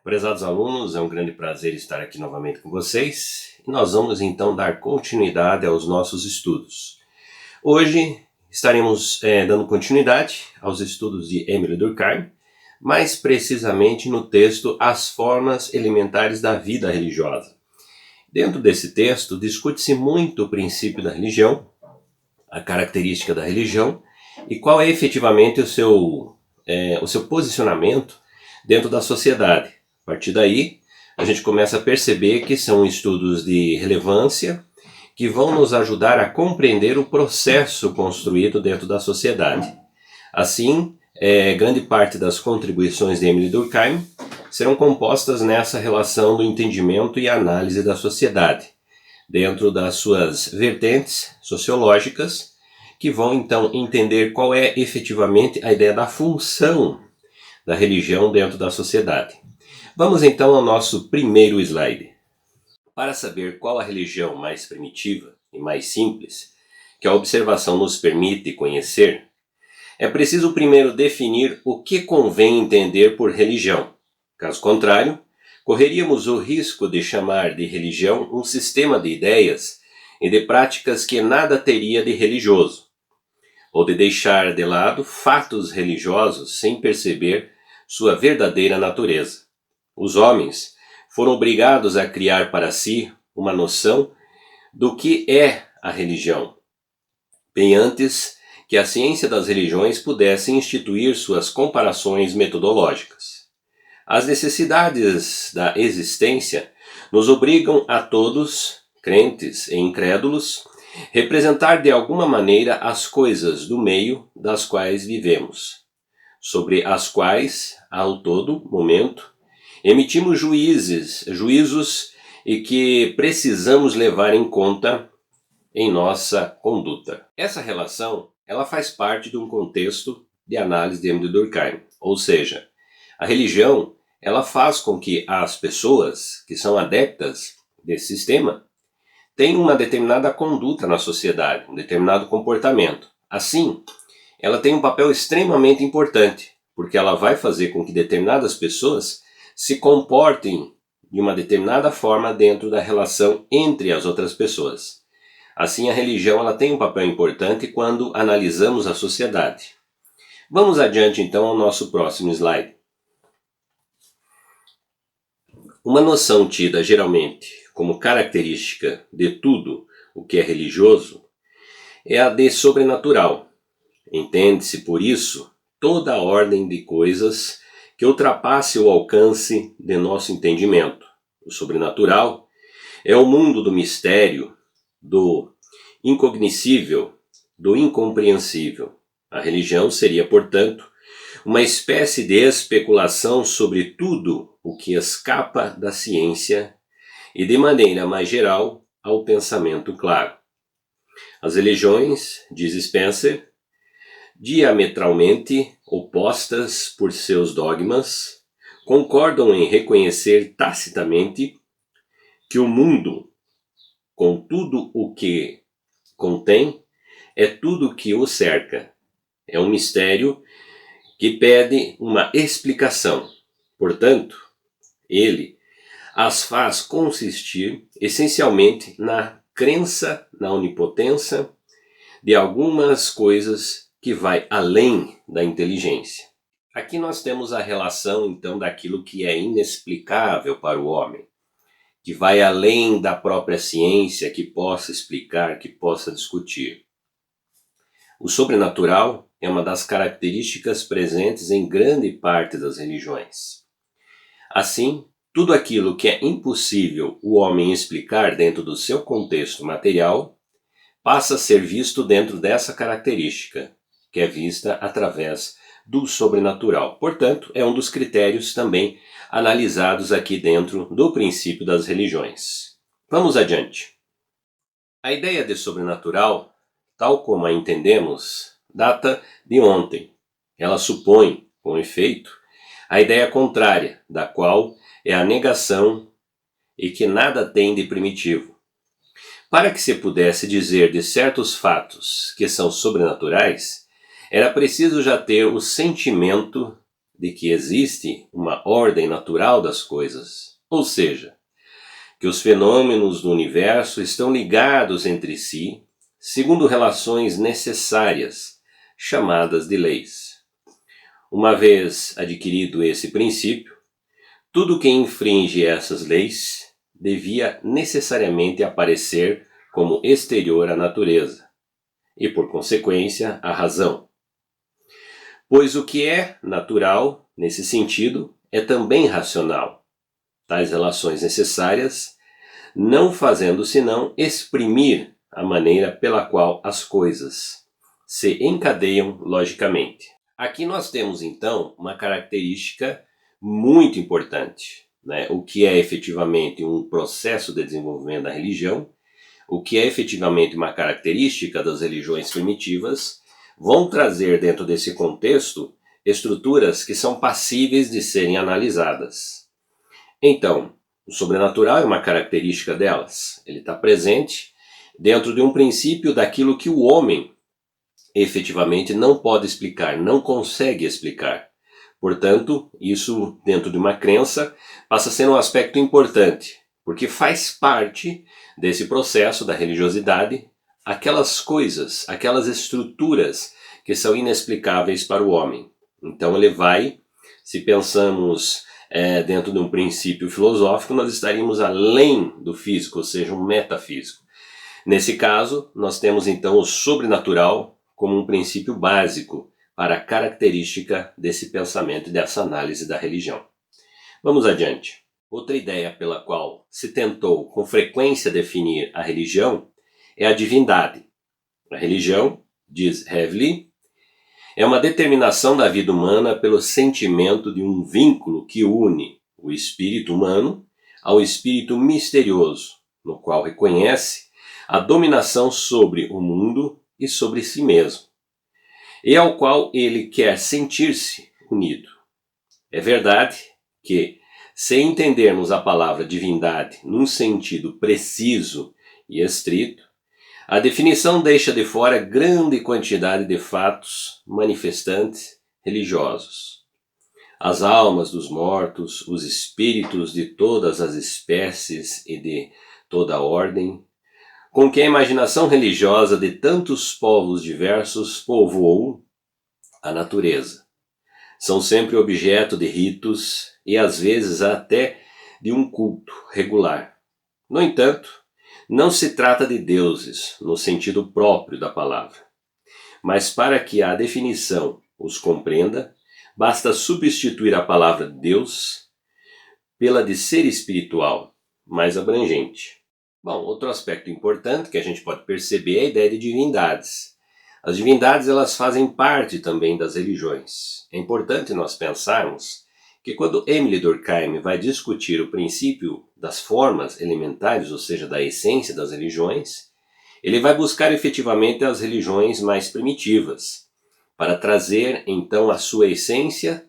Prezados alunos, é um grande prazer estar aqui novamente com vocês e nós vamos então dar continuidade aos nossos estudos. Hoje estaremos dando continuidade aos estudos de Émile Durkheim, mais precisamente no texto As Formas Elementares da Vida Religiosa. Dentro desse texto discute-se muito o princípio da religião, a característica da religião e qual é efetivamente o seu posicionamento dentro da sociedade. A partir daí, a gente começa a perceber que são estudos de relevância que vão nos ajudar a compreender o processo construído dentro da sociedade. Assim, grande parte das contribuições de Émile Durkheim serão compostas nessa relação do entendimento e análise da sociedade, dentro das suas vertentes sociológicas, que vão então entender qual é efetivamente a ideia da função da religião dentro da sociedade. Vamos então ao nosso primeiro slide. Para saber qual a religião mais primitiva e mais simples, que a observação nos permite conhecer, é preciso primeiro definir o que convém entender por religião. Caso contrário, correríamos o risco de chamar de religião um sistema de ideias e de práticas que nada teria de religioso, ou de deixar de lado fatos religiosos sem perceber sua verdadeira natureza. Os homens foram obrigados a criar para si uma noção do que é a religião, bem antes que a ciência das religiões pudesse instituir suas comparações metodológicas. As necessidades da existência nos obrigam a todos, crentes e incrédulos, representar de alguma maneira as coisas do meio das quais vivemos, sobre as quais, ao todo momento, emitimos juízos e que precisamos levar em conta em nossa conduta. Essa relação, ela faz parte de um contexto de análise de Émile Durkheim, ou seja, a religião, ela faz com que as pessoas que são adeptas desse sistema tenham uma determinada conduta na sociedade, um determinado comportamento. Assim, ela tem um papel extremamente importante, porque ela vai fazer com que determinadas pessoas se comportem de uma determinada forma dentro da relação entre as outras pessoas. Assim, a religião ela tem um papel importante quando analisamos a sociedade. Vamos adiante então ao nosso próximo slide. Uma noção tida geralmente como característica de tudo o que é religioso é a de sobrenatural. Entende-se por isso toda a ordem de coisas que ultrapasse o alcance de nosso entendimento. O sobrenatural é o mundo do mistério, do incognoscível, do incompreensível. A religião seria, portanto, uma espécie de especulação sobre tudo o que escapa da ciência e, de maneira mais geral, ao pensamento claro. As religiões, diz Spencer, diametralmente opostas por seus dogmas, concordam em reconhecer tacitamente que o mundo, com tudo o que contém, é tudo o que o cerca. É um mistério que pede uma explicação. Portanto, ele as faz consistir essencialmente na crença na onipotência de algumas coisas que vai além da inteligência. Aqui nós temos a relação então daquilo que é inexplicável para o homem, que vai além da própria ciência que possa explicar, que possa discutir. O sobrenatural é uma das características presentes em grande parte das religiões. Assim, tudo aquilo que é impossível o homem explicar dentro do seu contexto material passa a ser visto dentro dessa característica, que é vista através do sobrenatural. Portanto, é um dos critérios também analisados aqui dentro do princípio das religiões. Vamos adiante. A ideia de sobrenatural, tal como a entendemos, data de ontem. Ela supõe, com efeito, a ideia contrária, da qual é a negação e que nada tem de primitivo. Para que se pudesse dizer de certos fatos que são sobrenaturais, era preciso já ter o sentimento de que existe uma ordem natural das coisas, ou seja, que os fenômenos do universo estão ligados entre si, segundo relações necessárias, chamadas de leis. Uma vez adquirido esse princípio, tudo que infringe essas leis devia necessariamente aparecer como exterior à natureza, e por consequência à razão. Pois o que é natural, nesse sentido, é também racional. Tais relações necessárias, não fazendo senão exprimir a maneira pela qual as coisas se encadeiam logicamente. Aqui nós temos então uma característica muito importante, né? O que é efetivamente um processo de desenvolvimento da religião, o que é efetivamente uma característica das religiões primitivas, vão trazer dentro desse contexto estruturas que são passíveis de serem analisadas. Então, o sobrenatural é uma característica delas. Ele está presente dentro de um princípio daquilo que o homem efetivamente não pode explicar, não consegue explicar. Portanto, isso dentro de uma crença passa a ser um aspecto importante, porque faz parte desse processo da religiosidade aquelas coisas, aquelas estruturas que são inexplicáveis para o homem. Então ele vai, se pensamos dentro de um princípio filosófico, nós estaríamos além do físico, ou seja, um metafísico. Nesse caso, nós temos então o sobrenatural como um princípio básico para a característica desse pensamento e dessa análise da religião. Vamos adiante. Outra ideia pela qual se tentou com frequência definir a religião é a divindade. A religião, diz Haveli, é uma determinação da vida humana pelo sentimento de um vínculo que une o espírito humano ao espírito misterioso, no qual reconhece a dominação sobre o mundo e sobre si mesmo, e ao qual ele quer sentir-se unido. É verdade que, se entendermos a palavra divindade num sentido preciso e estrito, a definição deixa de fora grande quantidade de fatos manifestantes religiosos. As almas dos mortos, os espíritos de todas as espécies e de toda a ordem, com que a imaginação religiosa de tantos povos diversos povoou a natureza. São sempre objeto de ritos e às vezes até de um culto regular. No entanto, não se trata de deuses no sentido próprio da palavra, mas para que a definição os compreenda, basta substituir a palavra Deus pela de ser espiritual, mais abrangente. Bom, outro aspecto importante que a gente pode perceber é a ideia de divindades. As divindades elas fazem parte também das religiões. É importante nós pensarmos que quando Émile Durkheim vai discutir o princípio das formas elementares, ou seja, da essência das religiões, ele vai buscar efetivamente as religiões mais primitivas, para trazer então a sua essência,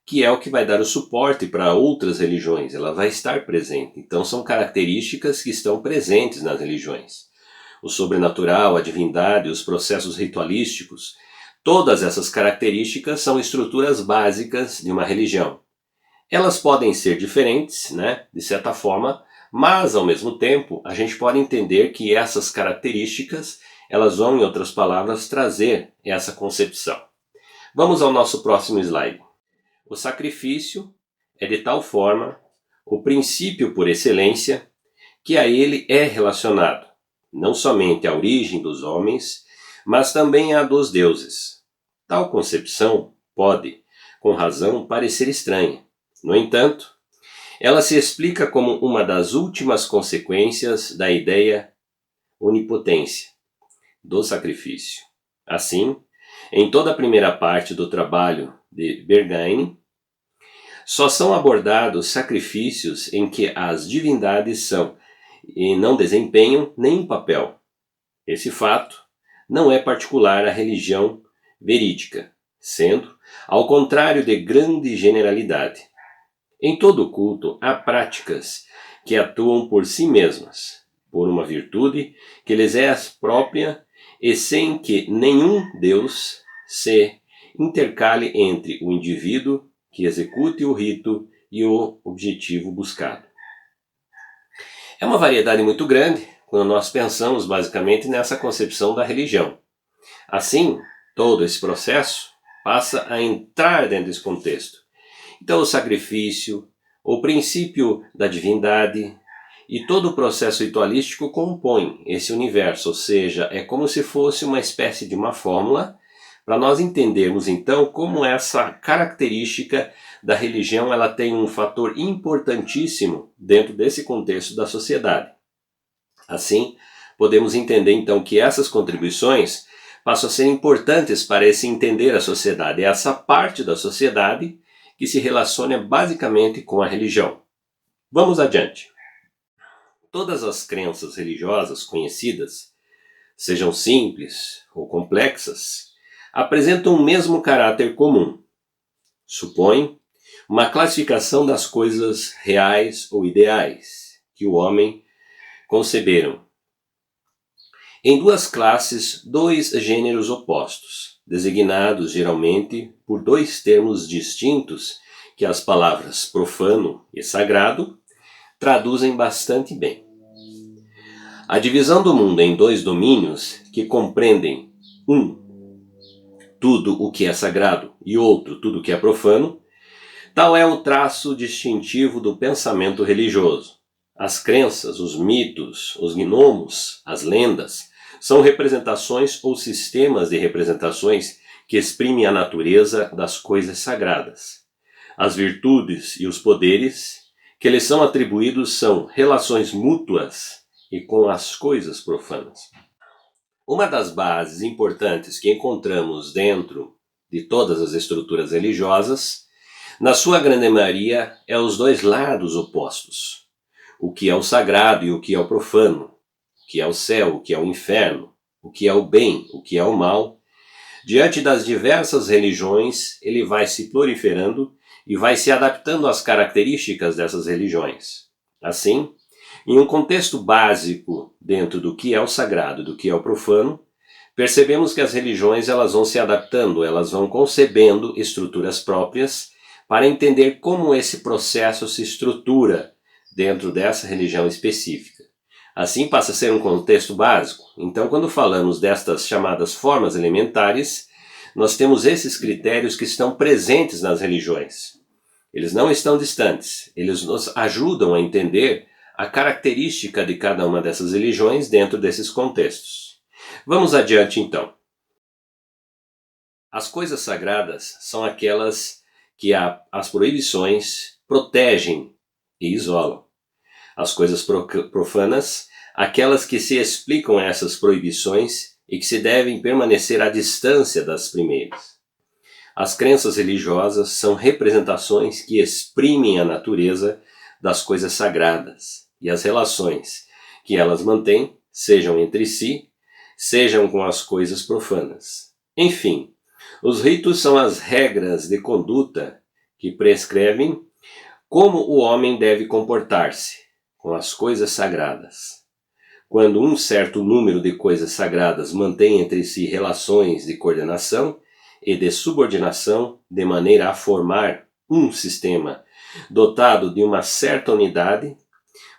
que é o que vai dar o suporte para outras religiões, ela vai estar presente. Então são características que estão presentes nas religiões. O sobrenatural, a divindade, os processos ritualísticos, todas essas características são estruturas básicas de uma religião. Elas podem ser diferentes, de certa forma, mas ao mesmo tempo a gente pode entender que essas características, elas vão, em outras palavras, trazer essa concepção. Vamos ao nosso próximo slide. O sacrifício é de tal forma o princípio por excelência que a ele é relacionado, não somente a origem dos homens, mas também a dos deuses. Tal concepção pode, com razão, parecer estranha. No entanto, ela se explica como uma das últimas consequências da ideia onipotência, do sacrifício. Assim, em toda a primeira parte do trabalho de Berghain, só são abordados sacrifícios em que as divindades são e não desempenham nenhum papel. Esse fato não é particular à religião verídica, sendo, ao contrário, de grande generalidade. Em todo o culto há práticas que atuam por si mesmas, por uma virtude que lhes é própria e sem que nenhum Deus se intercale entre o indivíduo que execute o rito e o objetivo buscado. É uma variedade muito grande quando nós pensamos basicamente nessa concepção da religião. Assim, todo esse processo passa a entrar dentro desse contexto. Então, o sacrifício, o princípio da divindade e todo o processo ritualístico compõem esse universo, ou seja, é como se fosse uma espécie de uma fórmula para nós entendermos então como essa característica da religião ela tem um fator importantíssimo dentro desse contexto da sociedade. Assim, podemos entender então que essas contribuições passam a ser importantes para esse entender a sociedade, é essa parte da sociedade que se relaciona basicamente com a religião. Vamos adiante. Todas as crenças religiosas conhecidas, sejam simples ou complexas, apresentam o mesmo caráter comum. Supõem uma classificação das coisas reais ou ideais que o homem conceberam em duas classes, dois gêneros opostos, designados geralmente por dois termos distintos que as palavras profano e sagrado traduzem bastante bem. A divisão do mundo em dois domínios que compreendem tudo o que é sagrado e outro, tudo o que é profano, tal é o traço distintivo do pensamento religioso. As crenças, os mitos, os gnomos, as lendas, são representações ou sistemas de representações que exprimem a natureza das coisas sagradas. As virtudes e os poderes que lhes são atribuídos são relações mútuas e com as coisas profanas. Uma das bases importantes que encontramos dentro de todas as estruturas religiosas, na sua grande maioria, é os dois lados opostos. O que é o sagrado e o que é o profano, o que é o céu, o que é o inferno, o que é o bem, o que é o mal. Diante das diversas religiões, ele vai se proliferando e vai se adaptando às características dessas religiões. Assim, em um contexto básico dentro do que é o sagrado e do que é o profano, percebemos que as religiões elas vão se adaptando, elas vão concebendo estruturas próprias para entender como esse processo se estrutura dentro dessa religião específica. Assim passa a ser um contexto básico. Então, quando falamos destas chamadas formas elementares, nós temos esses critérios que estão presentes nas religiões. Eles não estão distantes, eles nos ajudam a entender a característica de cada uma dessas religiões dentro desses contextos. Vamos adiante então. As coisas sagradas são aquelas que as proibições protegem e isolam. As coisas profanas, aquelas que se explicam a essas proibições e que se devem permanecer à distância das primeiras. As crenças religiosas são representações que exprimem a natureza das coisas sagradas e as relações que elas mantêm, sejam entre si, sejam com as coisas profanas. Enfim, os ritos são as regras de conduta que prescrevem como o homem deve comportar-se com as coisas sagradas. Quando um certo número de coisas sagradas mantém entre si relações de coordenação e de subordinação, de maneira a formar um sistema dotado de uma certa unidade,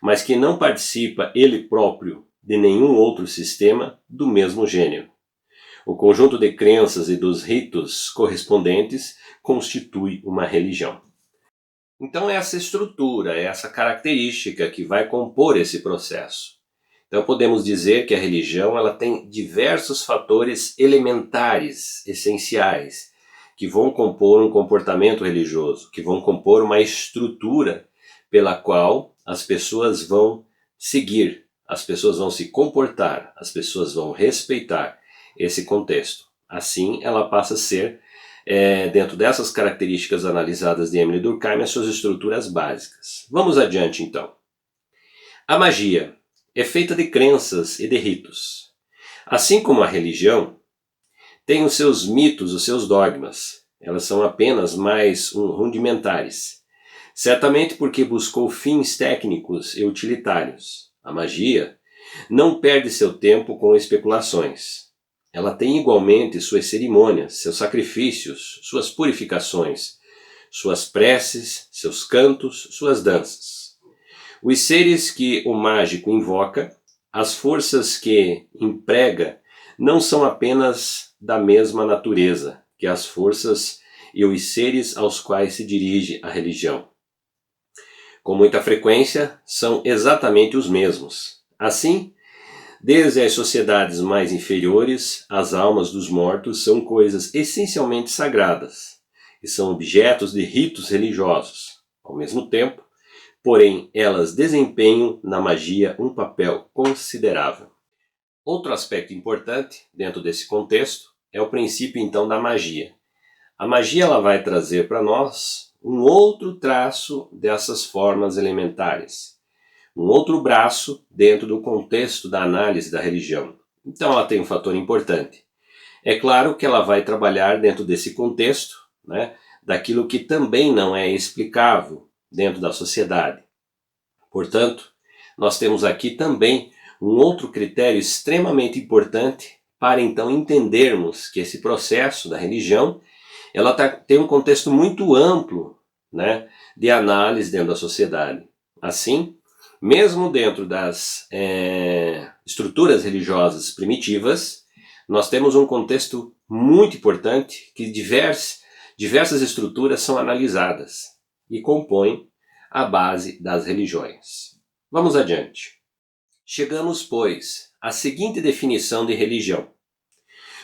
mas que não participa ele próprio de nenhum outro sistema do mesmo gênero. O conjunto de crenças e dos ritos correspondentes constitui uma religião. Então essa estrutura, essa característica que vai compor esse processo. Então podemos dizer que a religião ela tem diversos fatores elementares, essenciais, que vão compor um comportamento religioso, que vão compor uma estrutura pela qual as pessoas vão seguir, as pessoas vão se comportar, as pessoas vão respeitar esse contexto. Assim ela passa a ser dentro dessas características analisadas de Emile Durkheim, as suas estruturas básicas. Vamos adiante então. A magia é feita de crenças e de ritos. Assim como a religião, tem os seus mitos, os seus dogmas. Elas são apenas mais rudimentares. Certamente porque buscou fins técnicos e utilitários. A magia não perde seu tempo com especulações. Ela tem igualmente suas cerimônias, seus sacrifícios, suas purificações, suas preces, seus cantos, suas danças. Os seres que o mágico invoca, as forças que emprega, não são apenas da mesma natureza que as forças e os seres aos quais se dirige a religião. Com muita frequência, são exatamente os mesmos. Assim, desde as sociedades mais inferiores, as almas dos mortos são coisas essencialmente sagradas e são objetos de ritos religiosos. Ao mesmo tempo, porém, elas desempenham na magia um papel considerável. Outro aspecto importante dentro desse contexto é o princípio então da magia. A magia ela vai trazer para nós um outro traço dessas formas elementares, um outro braço dentro do contexto da análise da religião. Então ela tem um fator importante. É claro que ela vai trabalhar dentro desse contexto, né, daquilo que também não é explicável dentro da sociedade. Portanto, nós temos aqui também um outro critério extremamente importante para então entendermos que esse processo da religião ela tem um contexto muito amplo, né, de análise dentro da sociedade. Assim, mesmo dentro das estruturas religiosas primitivas, nós temos um contexto muito importante que diversas estruturas são analisadas e compõem a base das religiões. Vamos adiante. Chegamos, pois, à seguinte definição de religião.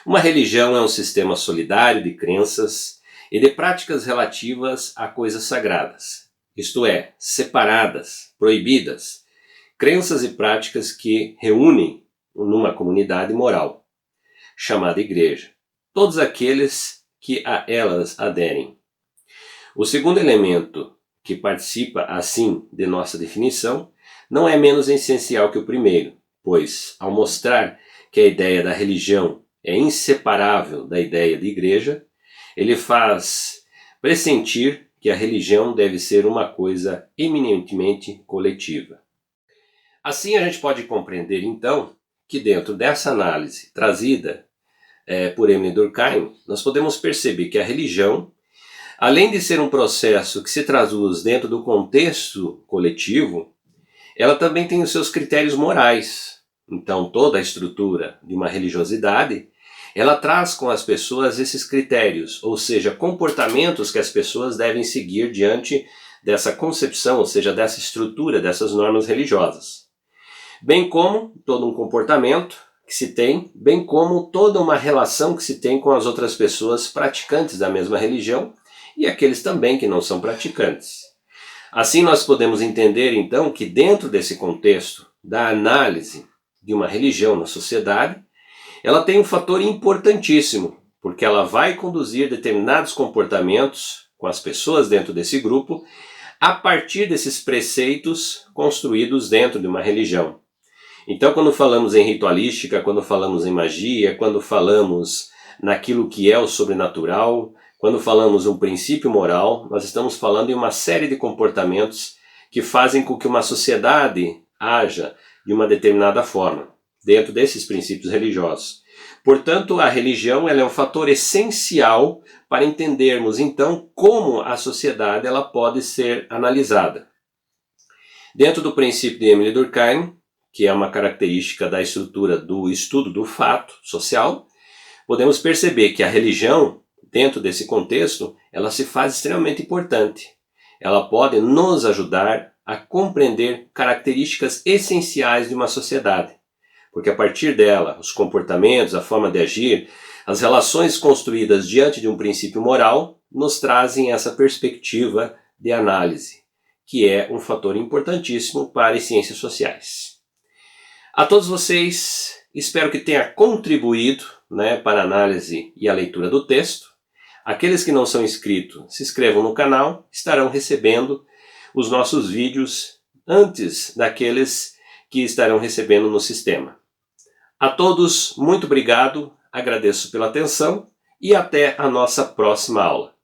Uma religião é um sistema solidário de crenças e de práticas relativas a coisas sagradas, isto é, separadas, proibidas, crenças e práticas que reúnem numa comunidade moral, chamada igreja, todos aqueles que a elas aderem. O segundo elemento que participa, assim, de nossa definição, não é menos essencial que o primeiro, pois, ao mostrar que a ideia da religião é inseparável da ideia de igreja, ele faz pressentir que a religião deve ser uma coisa eminentemente coletiva. Assim a gente pode compreender então que dentro dessa análise trazida por Émile Durkheim, nós podemos perceber que a religião, além de ser um processo que se traduz dentro do contexto coletivo, ela também tem os seus critérios morais. Então toda a estrutura de uma religiosidade ela traz com as pessoas esses critérios, ou seja, comportamentos que as pessoas devem seguir diante dessa concepção, ou seja, dessa estrutura, dessas normas religiosas. Bem como todo um comportamento que se tem, bem como toda uma relação que se tem com as outras pessoas praticantes da mesma religião e aqueles também que não são praticantes. Assim nós podemos entender então que dentro desse contexto da análise de uma religião na sociedade, ela tem um fator importantíssimo, porque ela vai conduzir determinados comportamentos com as pessoas dentro desse grupo a partir desses preceitos construídos dentro de uma religião. Então quando falamos em ritualística, quando falamos em magia, quando falamos naquilo que é o sobrenatural, quando falamos um princípio moral, nós estamos falando em uma série de comportamentos que fazem com que uma sociedade haja de uma determinada forma, dentro desses princípios religiosos. Portanto, a religião ela é um fator essencial para entendermos, então, como a sociedade ela pode ser analisada. Dentro do princípio de Émile Durkheim, que é uma característica da estrutura do estudo do fato social, podemos perceber que a religião, dentro desse contexto, ela se faz extremamente importante. Ela pode nos ajudar a compreender características essenciais de uma sociedade, porque a partir dela, os comportamentos, a forma de agir, as relações construídas diante de um princípio moral, nos trazem essa perspectiva de análise, que é um fator importantíssimo para as ciências sociais. A todos vocês, espero que tenha contribuído, para a análise e a leitura do texto. Aqueles que não são inscritos, se inscrevam no canal, estarão recebendo os nossos vídeos antes daqueles que estarão recebendo no sistema. A todos, muito obrigado, agradeço pela atenção e até a nossa próxima aula.